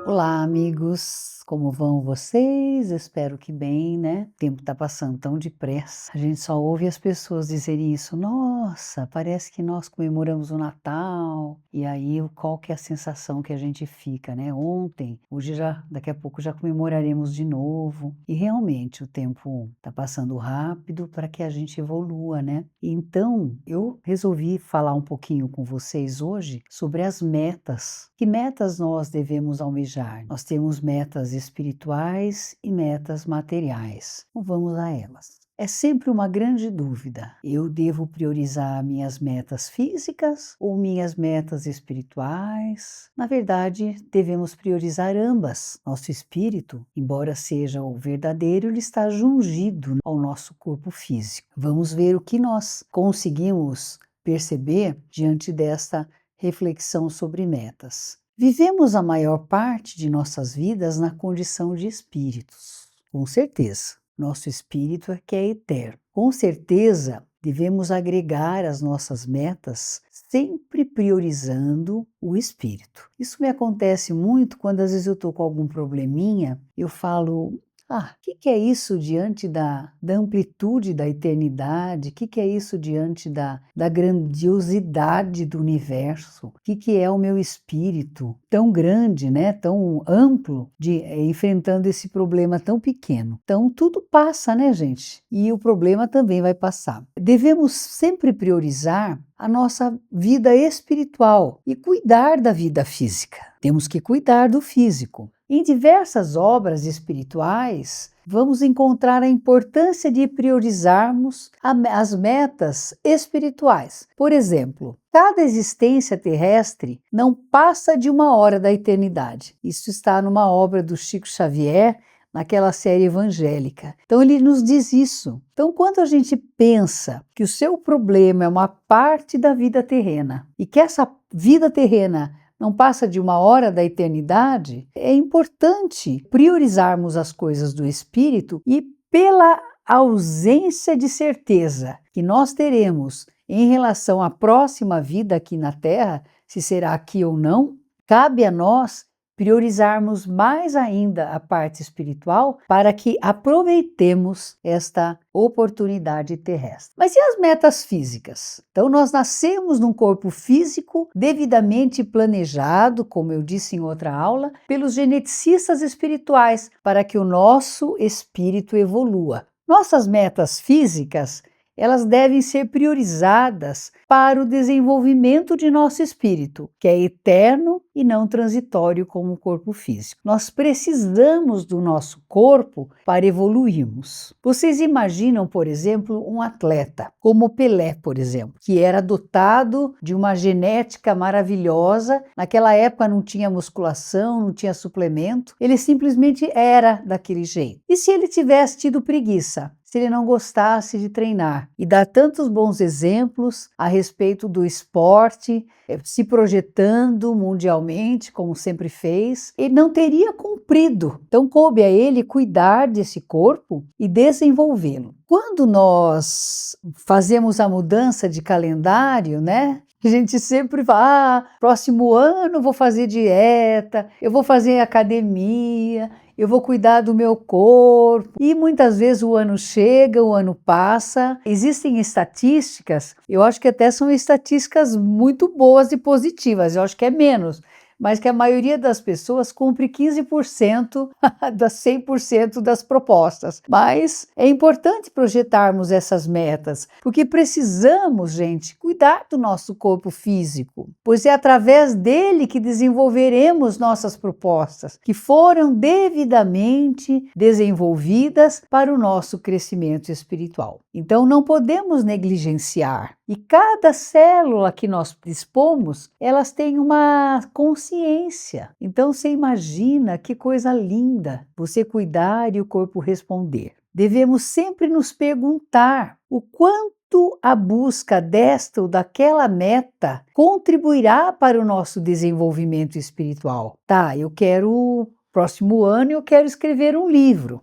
Olá, amigos! Como vão vocês? Espero que bem, né? O tempo tá passando tão depressa. A gente só ouve as pessoas dizerem isso. Nossa, parece que nós comemoramos o Natal. E aí, qual que é a sensação que a gente fica, né? Ontem, hoje já, daqui a pouco já comemoraremos de novo. E realmente o tempo tá passando rápido para que a gente evolua, né? Então, eu resolvi falar um pouquinho com vocês hoje sobre as metas. Que metas nós devemos almejar? Nós temos metas espirituais e metas materiais. Então vamos a elas. É sempre uma grande dúvida. Eu devo priorizar minhas metas físicas ou minhas metas espirituais? Na verdade, devemos priorizar ambas. Nosso espírito, embora seja o verdadeiro, ele está jungido ao nosso corpo físico. Vamos ver o que nós conseguimos perceber diante desta reflexão sobre metas. Vivemos a maior parte de nossas vidas na condição de espíritos, com certeza. Nosso espírito é que é eterno. Com certeza, devemos agregar as nossas metas, sempre priorizando o espírito. Isso me acontece muito quando às vezes eu estou com algum probleminha, eu falo: o que é isso diante da amplitude da eternidade? O que é isso diante da grandiosidade do universo? O que é o meu espírito tão grande, né? Tão amplo, enfrentando esse problema tão pequeno? Então, tudo passa, né, gente? E o problema também vai passar. Devemos sempre priorizar a nossa vida espiritual e cuidar da vida física. Temos que cuidar do físico. Em diversas obras espirituais, vamos encontrar a importância de priorizarmos as metas espirituais. Por exemplo, cada existência terrestre não passa de uma hora da eternidade. Isso está numa obra do Chico Xavier, naquela série evangélica. Então ele nos diz isso. Então quando a gente pensa que o seu problema é uma parte da vida terrena e que essa vida terrena não passa de uma hora da eternidade, é importante priorizarmos as coisas do espírito e pela ausência de certeza que nós teremos em relação à próxima vida aqui na Terra, se será aqui ou não, cabe a nós priorizarmos mais ainda a parte espiritual para que aproveitemos esta oportunidade terrestre. Mas e as metas físicas? Então nós nascemos num corpo físico devidamente planejado, como eu disse em outra aula, pelos geneticistas espirituais, para que o nosso espírito evolua. Nossas metas físicas, elas devem ser priorizadas para o desenvolvimento de nosso espírito, que é eterno e não transitório como o corpo físico. Nós precisamos do nosso corpo para evoluirmos. Vocês imaginam, por exemplo, um atleta, como Pelé, por exemplo, que era dotado de uma genética maravilhosa. Naquela época não tinha musculação, não tinha suplemento, ele simplesmente era daquele jeito. E se ele tivesse tido preguiça? Se ele não gostasse de treinar e dar tantos bons exemplos a respeito do esporte, se projetando mundialmente, como sempre fez, ele não teria cumprido. Então, coube a ele cuidar desse corpo e desenvolvê-lo. Quando nós fazemos a mudança de calendário, né? A gente sempre fala, próximo ano eu vou fazer dieta, eu vou fazer academia, eu vou cuidar do meu corpo. E muitas vezes o ano chega, o ano passa. Existem estatísticas, eu acho que até são estatísticas muito boas e positivas, eu acho que é menos, mas que a maioria das pessoas cumpre 15% das 100% das propostas. Mas é importante projetarmos essas metas, porque precisamos, gente, cuidar do nosso corpo físico, pois é através dele que desenvolveremos nossas propostas, que foram devidamente desenvolvidas para o nosso crescimento espiritual. Então não podemos negligenciar. E cada célula que nós dispomos, elas têm uma consciência. Então você imagina que coisa linda você cuidar e o corpo responder. Devemos sempre nos perguntar o quanto a busca desta ou daquela meta contribuirá para o nosso desenvolvimento espiritual. Eu quero próximo ano eu quero escrever um livro.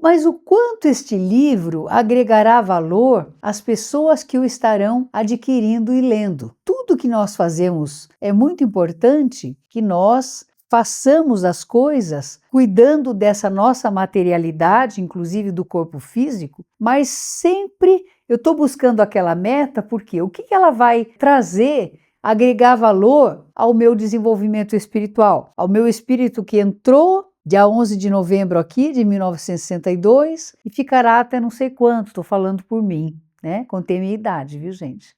Mas o quanto este livro agregará valor às pessoas que o estarão adquirindo e lendo? Tudo que nós fazemos é muito importante que nós façamos as coisas cuidando dessa nossa materialidade, inclusive do corpo físico, mas sempre eu estou buscando aquela meta, porque o que ela vai trazer, agregar valor ao meu desenvolvimento espiritual, ao meu espírito que entrou dia 11 de novembro aqui, de 1962, e ficará até não sei quanto, estou falando por mim, né? Contei minha idade, viu, gente?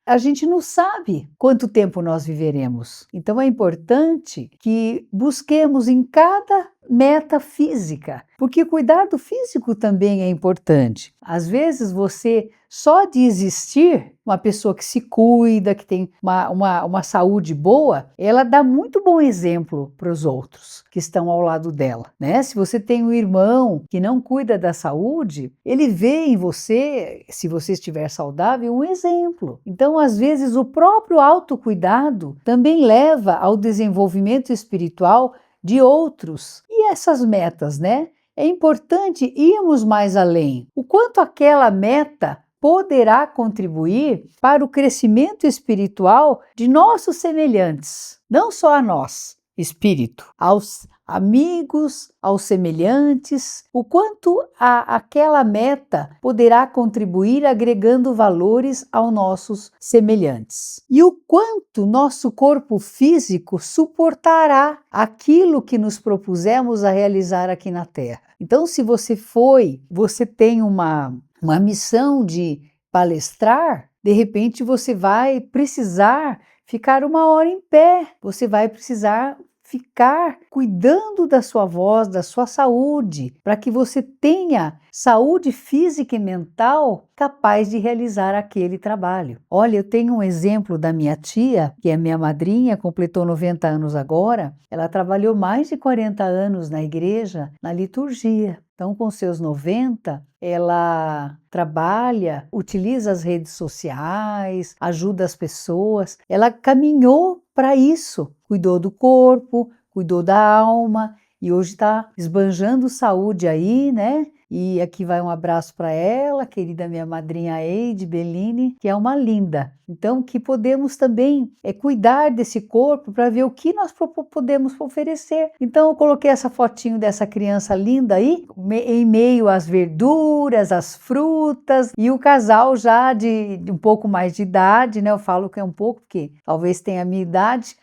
A gente não sabe quanto tempo nós viveremos. Então é importante que busquemos em cada meta física, porque cuidar do físico também é importante. Às vezes você só de existir, uma pessoa que se cuida, que tem uma saúde boa, ela dá muito bom exemplo para os outros que estão ao lado dela, né? Se você tem um irmão que não cuida da saúde, ele vê em você, se você estiver saudável, um exemplo. Então, às vezes, o próprio autocuidado também leva ao desenvolvimento espiritual de outros. E essas metas, né? É importante irmos mais além. O quanto aquela meta poderá contribuir para o crescimento espiritual de nossos semelhantes, não só a nós, espírito, aos amigos, aos semelhantes, o quanto aquela meta poderá contribuir agregando valores aos nossos semelhantes. E o quanto nosso corpo físico suportará aquilo que nos propusemos a realizar aqui na Terra. Então, se você tem uma missão de palestrar, de repente você vai precisar ficar 1 hora em pé, você vai precisar ficar cuidando da sua voz, da sua saúde, para que você tenha saúde física e mental capaz de realizar aquele trabalho. Olha, eu tenho um exemplo da minha tia, que é minha madrinha, completou 90 anos agora. Ela trabalhou mais de 40 anos na igreja, na liturgia. Então, com seus 90, ela trabalha, utiliza as redes sociais, ajuda as pessoas. Ela caminhou para isso, cuidou do corpo, cuidou da alma e hoje está esbanjando saúde aí, né? E aqui vai um abraço para ela, querida minha madrinha Eide Bellini, que é uma linda. Então, que podemos também cuidar desse corpo para ver o que nós podemos oferecer. Então, eu coloquei essa fotinho dessa criança linda aí, em meio às verduras, às frutas, e o casal já de um pouco mais de idade, né? Eu falo que é um pouco, porque talvez tenha a minha idade.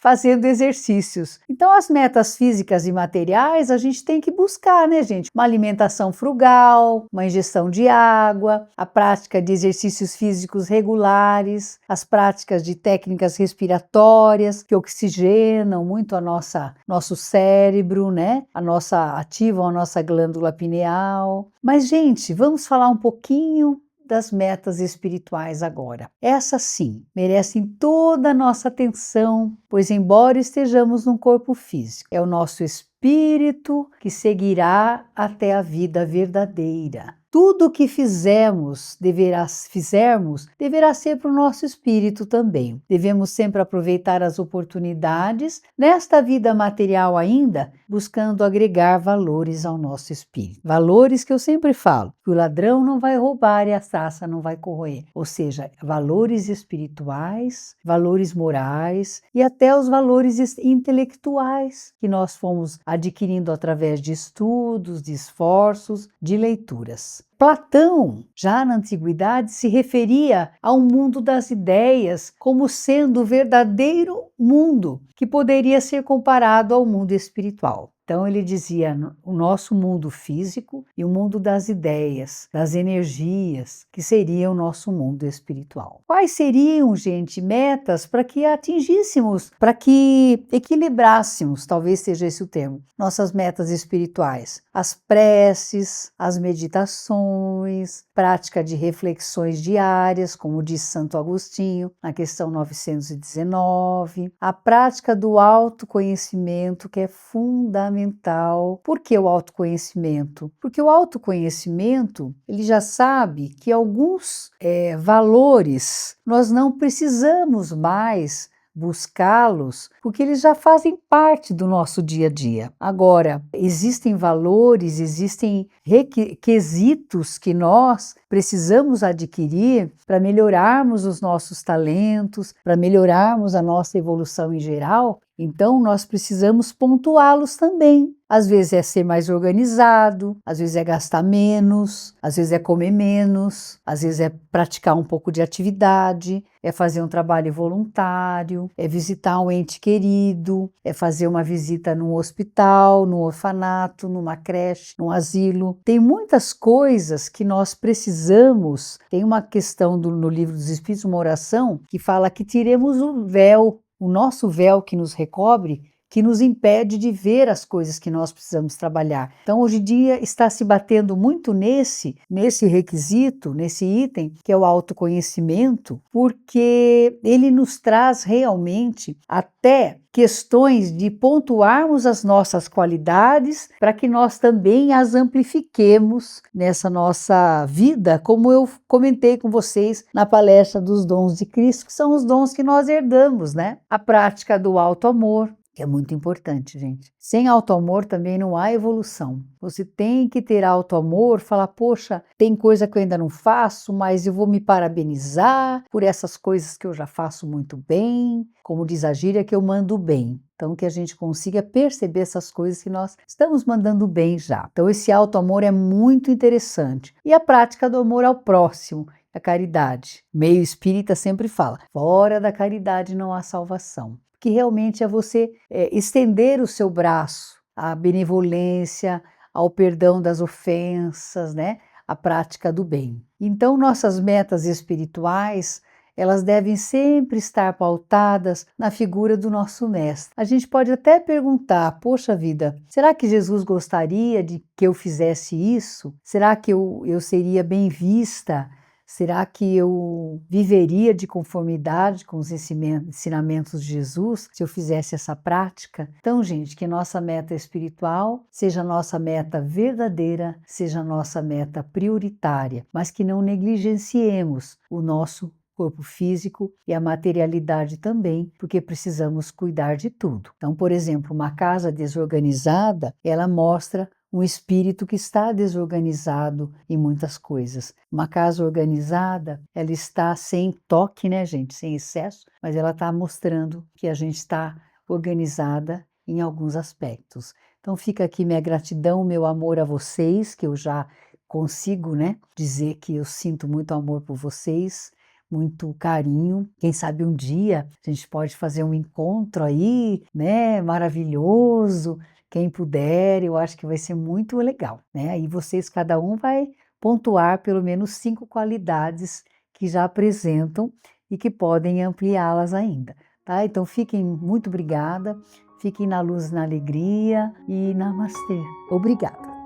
Fazendo exercícios. Então, as metas físicas e materiais a gente tem que buscar, né, gente? Uma alimentação frugal, uma ingestão de água, a prática de exercícios físicos regulares, as práticas de técnicas respiratórias que oxigenam muito nosso cérebro, né? Ativam a nossa glândula pineal. Mas, gente, vamos falar um pouquinho das metas espirituais agora. Essas sim merecem toda a nossa atenção, pois embora estejamos num corpo físico, é o nosso espírito que até a vida verdadeira. Tudo o que fizermos deverá ser para o nosso espírito também. Devemos sempre aproveitar as oportunidades nesta vida material ainda, buscando agregar valores ao nosso espírito. Valores que eu sempre falo, que o ladrão não vai roubar e a traça não vai corroer. Ou seja, valores espirituais, valores morais e até os valores intelectuais que nós fomos adquirindo através de estudos, de esforços, de leituras. Platão, já na antiguidade, se referia ao mundo das ideias como sendo o verdadeiro mundo que poderia ser comparado ao mundo espiritual. Então ele dizia o nosso mundo físico e o mundo das ideias, das energias, que seria o nosso mundo espiritual. Quais seriam, gente, metas para que atingíssemos, para que equilibrássemos, talvez seja esse o termo, nossas metas espirituais? As preces, as meditações, prática de reflexões diárias, como diz Santo Agostinho, na questão 919, a prática do autoconhecimento, que é fundamental. Por que o autoconhecimento? Porque o autoconhecimento, ele já sabe que alguns valores nós não precisamos mais buscá-los, porque eles já fazem parte do nosso dia a dia. Agora, existem valores, existem requisitos que nós precisamos adquirir para melhorarmos os nossos talentos, para melhorarmos a nossa evolução em geral, Então, nós precisamos pontuá-los também. Às vezes é ser mais organizado, às vezes é gastar menos, às vezes é comer menos, às vezes é praticar um pouco de atividade, é fazer um trabalho voluntário, é visitar um ente querido, é fazer uma visita num hospital, num orfanato, numa creche, num asilo. Tem muitas coisas que nós precisamos. Tem uma questão no Livro dos Espíritos, uma oração, que fala que tiremos o véu, o nosso véu que nos recobre, que nos impede de ver as coisas que nós precisamos trabalhar. Então, hoje em dia, está se batendo muito nesse requisito, nesse item, que é o autoconhecimento, porque ele nos traz realmente até questões de pontuarmos as nossas qualidades para que nós também as amplifiquemos nessa nossa vida, como eu comentei com vocês na palestra dos dons de Cristo, que são os dons que nós herdamos, né? A prática do auto-amor, que é muito importante, gente. Sem auto-amor também não há evolução. Você tem que ter auto-amor, falar, poxa, tem coisa que eu ainda não faço, mas eu vou me parabenizar por essas coisas que eu já faço muito bem, como diz a gíria, que eu mando bem. Então, que a gente consiga perceber essas coisas que nós estamos mandando bem já. Então, esse auto-amor é muito interessante. E a prática do amor ao próximo, a caridade. O meio espírita sempre fala, fora da caridade não há salvação. Que realmente é você estender o seu braço à benevolência, ao perdão das ofensas, né? A prática do bem. Então, nossas metas espirituais, elas devem sempre estar pautadas na figura do nosso mestre. A gente pode até perguntar, poxa vida, será que Jesus gostaria de que eu fizesse isso? Será que eu seria bem vista? Será que eu viveria de conformidade com os ensinamentos de Jesus se eu fizesse essa prática? Então, gente, que nossa meta espiritual seja a nossa meta verdadeira, seja a nossa meta prioritária, mas que não negligenciemos o nosso corpo físico e a materialidade também, porque precisamos cuidar de tudo. Então, por exemplo, uma casa desorganizada, ela mostra um espírito que está desorganizado em muitas coisas. Uma casa organizada, ela está sem toque, né, gente? Sem excesso, mas ela está mostrando que a gente está organizada em alguns aspectos. Então fica aqui minha gratidão, meu amor a vocês, que eu já consigo, né, dizer que eu sinto muito amor por vocês, muito carinho. Quem sabe um dia a gente pode fazer um encontro aí, né, maravilhoso. Quem puder, eu acho que vai ser muito legal, né? Aí vocês, cada um vai pontuar pelo menos 5 qualidades que já apresentam e que podem ampliá-las ainda, tá? Então fiquem muito obrigada, fiquem na luz e na alegria e namastê. Obrigada.